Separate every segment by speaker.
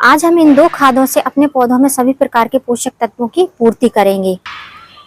Speaker 1: आज हम इन दो खादों से अपने पौधों में सभी प्रकार के पोषक तत्वों की पूर्ति करेंगे।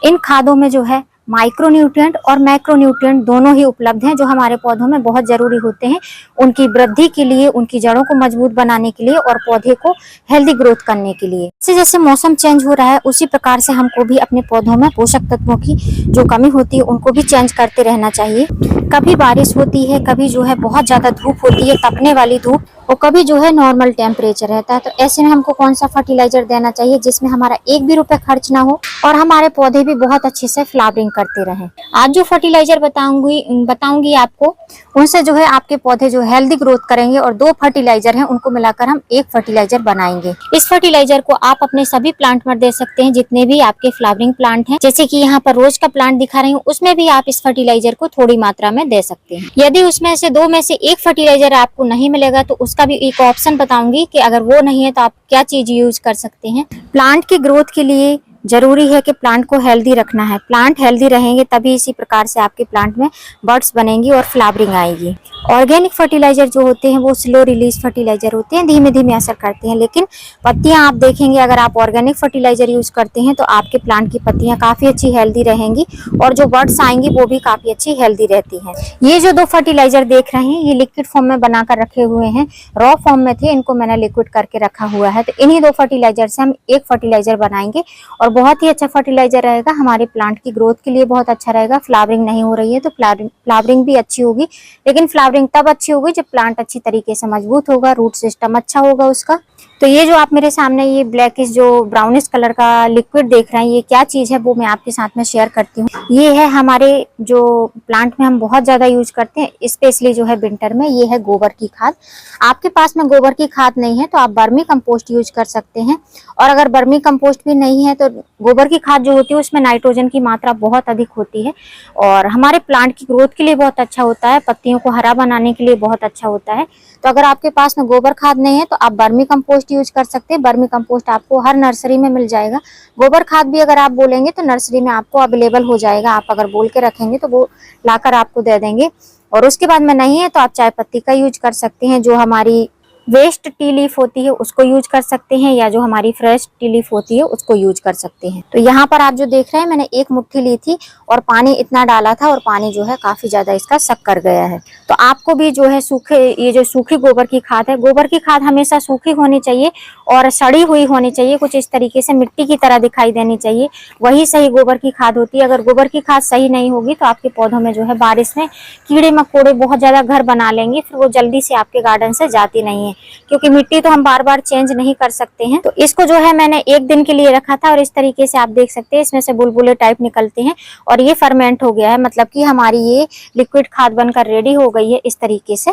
Speaker 1: इन खादों में जो है माइक्रोन्यूट्रिएंट और मैक्रोन्यूट्रिएंट दोनों ही उपलब्ध हैं, जो हमारे पौधों में बहुत जरूरी होते हैं उनकी वृद्धि के लिए, उनकी जड़ों को मजबूत बनाने के लिए और पौधे को हेल्दी ग्रोथ करने के लिए। जैसे जैसे मौसम चेंज हो रहा है उसी प्रकार से हमको भी अपने पौधों में पोषक तत्वों की जो कमी होती है उनको भी चेंज करते रहना चाहिए। कभी बारिश होती है, कभी जो है बहुत ज्यादा धूप होती है, तपने वाली धूप, और कभी जो है नॉर्मल टेम्परेचर रहता है। तो ऐसे में हमको कौन सा फर्टिलाइजर देना चाहिए जिसमें हमारा एक भी रुपए खर्च ना हो और हमारे पौधे भी बहुत अच्छे से फ्लावरिंग करते रहें। आज जो फर्टिलाइजर बताऊंगी आपको, उनसे जो है आपके पौधे जो हेल्दी ग्रोथ करेंगे। और दो फर्टिलाइजर हैं, उनको मिलाकर हम एक फर्टिलाइजर बनाएंगे। इस फर्टिलाइजर को आप अपने सभी प्लांट में दे सकते हैं, जितने भी आपके फ्लावरिंग प्लांट हैं। जैसे कि यहाँ पर रोज का प्लांट दिखा रही हूँ, उसमें भी आप इस फर्टिलाइजर को थोड़ी मात्रा में दे सकते हैं। यदि उसमें से दो में से एक फर्टिलाइजर आपको नहीं मिलेगा तो उसका भी एक ऑप्शन बताऊंगी कि अगर वो नहीं है तो आप क्या चीज यूज कर सकते हैं। प्लांट की ग्रोथ के लिए जरूरी है कि प्लांट को हेल्दी रखना है। प्लांट हेल्दी रहेंगे तभी इसी प्रकार से आपके प्लांट में बर्ड्स बनेंगी और फ्लावरिंग आएगी। ऑर्गेनिक फर्टिलाइजर जो होते हैं वो स्लो रिलीज फर्टिलाइजर होते हैं, धीमे धीमे असर करते हैं। लेकिन पत्तियां आप देखेंगे, अगर आप ऑर्गेनिक फर्टिलाइजर यूज करते हैं तो आपके प्लांट की पत्तियां काफी अच्छी हेल्दी रहेंगी और जो बर्ड्स आएंगी वो भी काफी अच्छी हेल्दी रहती है। ये जो दो फर्टिलाइजर देख रहे हैं ये लिक्विड फॉर्म में बनाकर रखे हुए हैं, रॉ फॉर्म में थे, इनको मैंने लिक्विड करके रखा हुआ है। तो इन्हीं दो फर्टिलाइजर से हम एक फर्टिलाइजर बनाएंगे और बहुत ही अच्छा फर्टिलाइजर रहेगा। हमारे प्लांट की ग्रोथ के लिए बहुत अच्छा रहेगा। फ्लावरिंग नहीं हो रही है तो फ्लावरिंग भी अच्छी होगी, लेकिन फ्लावरिंग तब अच्छी होगी जब प्लांट अच्छी तरीके से मजबूत होगा, रूट सिस्टम अच्छा होगा उसका। तो ये जो आप मेरे सामने ये ब्लैकिश जो ब्राउनिश कलर का लिक्विड देख रहे हैं, ये क्या चीज है वो मैं आपके साथ में शेयर करती हूँ। ये है हमारे जो प्लांट में हम बहुत ज्यादा यूज करते हैं, स्पेशली जो है विंटर में, ये है गोबर की खाद। आपके पास में गोबर की खाद नहीं है तो आप बर्मी कंपोस्ट यूज कर सकते हैं। और अगर बर्मी कंपोस्ट भी नहीं है तो गोबर की खाद जो होती है उसमें नाइट्रोजन की मात्रा बहुत अधिक होती है और हमारे प्लांट की ग्रोथ के लिए बहुत अच्छा होता है, पत्तियों को हरा बनाने के लिए बहुत अच्छा होता है। तो अगर आपके पास में गोबर खाद नहीं है तो आप बर्मी कंपोस्ट यूज कर सकते हैं। बर्मी कंपोस्ट आपको हर नर्सरी में मिल जाएगा। गोबर खाद भी अगर आप बोलेंगे तो नर्सरी में आपको अवेलेबल हो जाएगा। आप अगर बोल के रखेंगे तो वो लाकर आपको दे देंगे। और उसके बाद में नहीं है तो आप चाय पत्ती का यूज कर सकते हैं। जो हमारी वेस्ट टी लीफ होती है उसको यूज कर सकते हैं, या जो हमारी फ्रेश टी लीफ होती है उसको यूज कर सकते हैं। तो यहाँ पर आप जो देख रहे हैं मैंने एक मुट्ठी ली थी और पानी इतना डाला था और पानी जो है काफी ज्यादा इसका सक कर गया है। तो आपको भी जो है ये जो सूखी गोबर की खाद है, गोबर की खाद हमेशा सूखी होनी चाहिए और सड़ी हुई होनी चाहिए, कुछ इस तरीके से मिट्टी की तरह दिखाई देनी चाहिए, वही सही गोबर की खाद होती है। अगर गोबर की खाद सही नहीं होगी तो आपके पौधों में जो है बारिश में कीड़े मकोड़े बहुत ज्यादा घर बना लेंगे, फिर वो जल्दी से आपके गार्डन से जाती नहीं है, क्योंकि मिट्टी तो हम बार बार चेंज नहीं कर सकते हैं। तो इसको जो है मैंने एक दिन के लिए रखा था और इस तरीके से आप देख सकते हैं इसमें से बुलबुले टाइप निकलते हैं और ये फर्मेंट हो गया है, मतलब कि हमारी ये लिक्विड खाद बनकर रेडी हो गई है इस तरीके से।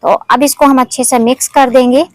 Speaker 1: तो अब इसको हम अच्छे से मिक्स कर देंगे।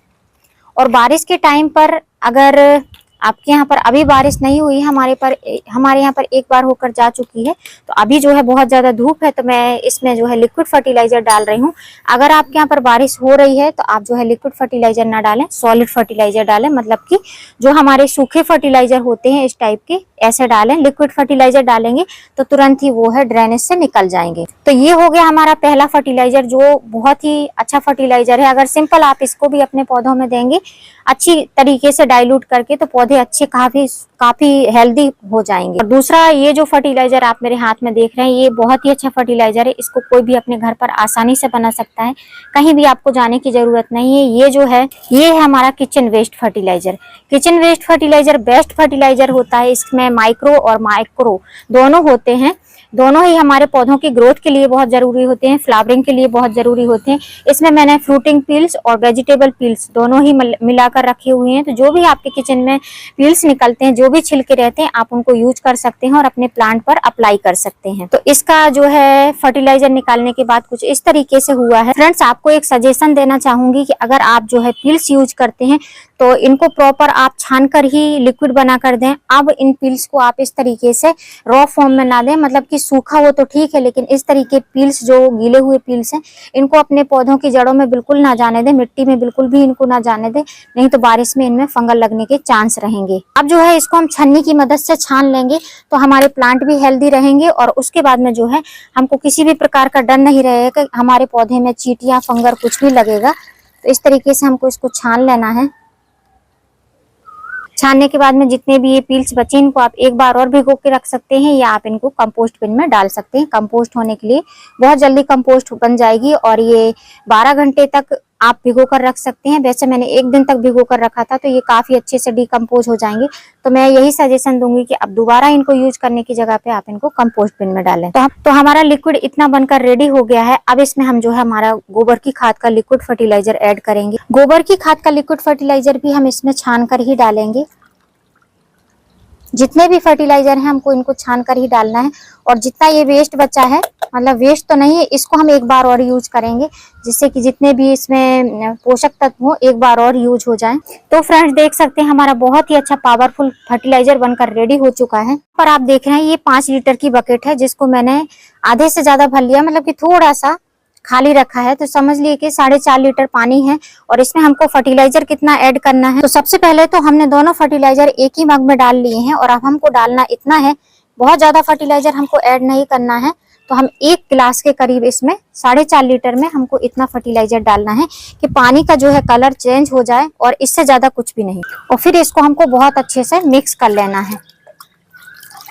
Speaker 1: और बारिश के टाइम पर अगर आपके यहाँ पर अभी बारिश नहीं हुई, हमारे यहाँ पर एक बार होकर जा चुकी है, तो अभी जो है बहुत ज्यादा धूप है तो मैं इसमें जो है लिक्विड फर्टिलाइजर डाल रही हूँ। अगर आपके यहाँ पर बारिश हो रही है तो आप जो है लिक्विड फर्टिलाइजर ना डालें, सॉलिड फर्टिलाइजर डालें, मतलब कि जो हमारे सूखे फर्टिलाइजर होते हैं इस टाइप के, ऐसे डालें। लिक्विड फर्टिलाइजर डालेंगे तो तुरंत ही वो है ड्रेनेज से निकल जाएंगे। तो ये हो गया हमारा पहला फर्टिलाइजर जो बहुत ही अच्छा फर्टिलाइजर है। अगर सिंपल आप इसको भी अपने पौधों में देंगे अच्छी तरीके से डाइल्यूट करके तो पौधे अच्छे काफी हेल्दी हो जाएंगे। और दूसरा ये जो फर्टिलाइजर आप मेरे हाथ में देख रहे हैं ये बहुत ही अच्छा फर्टिलाइजर है। इसको कोई भी अपने घर पर आसानी से बना सकता है, कहीं भी आपको जाने की जरूरत नहीं है। ये है हमारा kitchen waste fertiliser. Kitchen waste fertiliser best fertiliser होता है। इसमें माइक्रो और माइक्रो दोनों होते हैं। दोनों ही हमारे पौधों की ग्रोथ के लिए बहुत जरूरी होते हैं, फ्लावरिंग के लिए बहुत जरूरी होते हैं। इसमें मैंने फ्रूटिंग पील्स और वेजिटेबल पील्स दोनों ही मिलाकर रखे हुए हैं। तो जो भी आपके किचन में पील्स निकलते हैं, जो भी छिलके रहते हैं, आप उनको यूज कर सकते हैं और अपने प्लांट पर अप्लाई कर सकते हैं। तो इसका जो है फर्टिलाइजर निकालने के बाद कुछ इस तरीके से हुआ है। फ्रेंड्स, आपको एक सजेशन देना चाहूंगी कि अगर आप जो है पील्स यूज करते हैं तो इनको प्रॉपर आप छान कर ही लिक्विड बना कर दें। अब इन पील्स को आप इस तरीके से रॉ फॉर्म में ना दें, मतलब कि सूखा हो तो ठीक है, लेकिन इस तरीके पील्स जो गीले हुए पील्स हैं इनको अपने पौधों की जड़ों में बिल्कुल ना जाने दें, मिट्टी में बिल्कुल भी इनको ना जाने दें, नहीं तो बारिश में इनमें फंगल लगने के चांस रहेंगे। अब जो है इसको हम छन्नी की मदद से छान लेंगे तो हमारे प्लांट भी हेल्दी रहेंगे और उसके बाद में जो है हमको किसी भी प्रकार का डर नहीं रहेगा कि हमारे पौधे में चींटियां फंगल कुछ भी लगेगा। तो इस तरीके से हमको इसको छान लेना है। छानने के बाद में जितने भी ये पील्स बचे इनको आप एक बार और भिगो के रख सकते हैं या आप इनको कंपोस्ट बिन में डाल सकते हैं। कंपोस्ट होने के लिए बहुत जल्दी कंपोस्ट बन जाएगी और ये 12 घंटे तक आप भिगो कर रख सकते हैं। वैसे मैंने 1 दिन तक भिगो कर रखा था तो ये काफी अच्छे से डिकम्पोज हो जाएंगे। तो मैं यही सजेशन दूंगी कि अब दोबारा इनको यूज करने की जगह पे आप इनको कंपोस्ट बिन में डालें। तो हमारा लिक्विड इतना बनकर रेडी हो गया है। अब इसमें हम जो है हमारा गोबर की खाद का लिक्विड फर्टिलाइजर ऐड करेंगे। गोबर की खाद का लिक्विड फर्टिलाइजर भी हम इसमें छान कर ही डालेंगे। जितने भी फर्टिलाइजर हैं हमको इनको छान कर ही डालना है और जितना ये वेस्ट बचा है, मतलब वेस्ट तो नहीं है, इसको हम एक बार और यूज करेंगे जिससे कि जितने भी इसमें पोषक तत्व हो एक बार और यूज हो जाएं। तो फ्रेंड्स देख सकते हैं हमारा बहुत ही अच्छा पावरफुल फर्टिलाइजर बनकर रेडी हो चुका है। पर आप देख रहे हैं ये 5 लीटर की बकेट है जिसको मैंने आधे से ज्यादा भर लिया, मतलब कि थोड़ा सा खाली रखा है। तो समझ लिए कि 4.5 लीटर पानी है और इसमें हमको फर्टिलाइजर कितना ऐड करना है। तो सबसे पहले तो हमने दोनों फर्टिलाइजर एक ही मग में डाल लिए हैं और अब हमको डालना इतना है, बहुत ज्यादा फर्टिलाइजर हमको ऐड नहीं करना है। तो हम 1 गिलास के करीब इसमें 4.5 लीटर में हमको इतना फर्टिलाइजर डालना है कि पानी का जो है कलर चेंज हो जाए और इससे ज्यादा कुछ भी नहीं। और फिर इसको हमको बहुत अच्छे से मिक्स कर लेना है।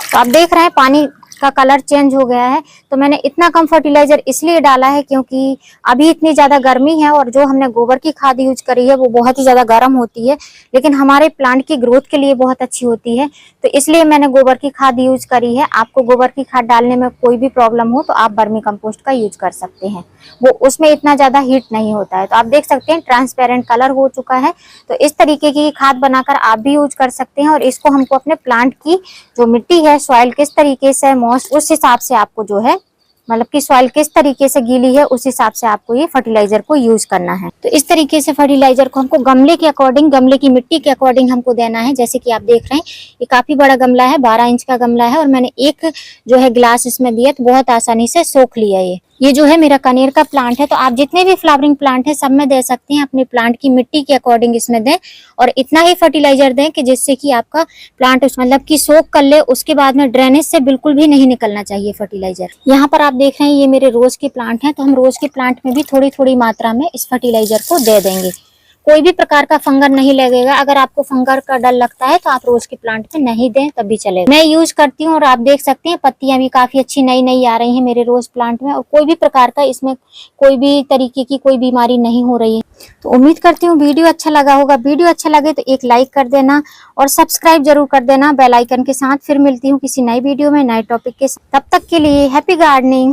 Speaker 1: तो आप देख रहे हैं पानी का कलर चेंज हो गया है। तो मैंने इतना कम फर्टिलाइजर इसलिए डाला है क्योंकि अभी इतनी ज्यादा गर्मी है और जो हमने गोबर की खाद यूज करी है वो बहुत ही ज्यादा गर्म होती है, लेकिन हमारे प्लांट की ग्रोथ के लिए बहुत अच्छी होती है। तो इसलिए मैंने गोबर की खाद यूज करी है। आपको गोबर की खाद डालने में कोई भी प्रॉब्लम हो तो आप वर्मी कंपोस्ट का यूज कर सकते हैं, वो उसमें इतना ज्यादा हीट नहीं होता है। तो आप देख सकते हैं ट्रांसपेरेंट कलर हो चुका है। तो इस तरीके की खाद बनाकर आप भी यूज कर सकते हैं और इसको हमको अपने प्लांट की जो मिट्टी है, सॉइल किस तरीके से, उस हिसाब से आपको जो है, मतलब कि सॉइल किस तरीके से गीली है उस हिसाब से आपको ये फर्टिलाइजर को यूज करना है। तो इस तरीके से फर्टिलाइजर को हमको गमले के अकॉर्डिंग, गमले की मिट्टी के अकॉर्डिंग हमको देना है। जैसे कि आप देख रहे हैं ये काफी बड़ा गमला है, 12 इंच का गमला है और मैंने एक जो है गिलास इसमें दिया तो बहुत आसानी से सोख लिया। ये जो है मेरा कनेर का प्लांट है। तो आप जितने भी फ्लावरिंग प्लांट है सब में दे सकते हैं, अपने प्लांट की मिट्टी के अकॉर्डिंग इसमें दें और इतना ही फर्टिलाइजर दें कि जिससे कि आपका प्लांट मतलब कि सोख कर ले। उसके बाद में ड्रेनेज से बिल्कुल भी नहीं निकलना चाहिए फर्टिलाइजर। यहाँ पर आप देख रहे हैं ये मेरे रोज के प्लांट हैं, तो हम रोज के प्लांट में भी थोड़ी थोड़ी मात्रा में इस फर्टिलाइजर को दे देंगे। कोई भी प्रकार का फंगस नहीं लगेगा। अगर आपको फंगस का डर लगता है तो आप रोज के प्लांट में नहीं दें तब भी चलेगा। मैं यूज करती हूँ और आप देख सकते हैं पत्तियां भी काफी अच्छी नई नई आ रही हैं मेरे रोज प्लांट में और कोई भी प्रकार का इसमें कोई भी तरीके की कोई बीमारी नहीं हो रही है। तो उम्मीद करती हूँ वीडियो अच्छा लगा होगा। वीडियो अच्छा लगे तो एक लाइक कर देना और सब्सक्राइब जरूर कर देना बेल आइकन के साथ। फिर मिलती हूँ किसी नई वीडियो में नए टॉपिक के साथ। तब तक के लिए हैप्पी गार्डनिंग।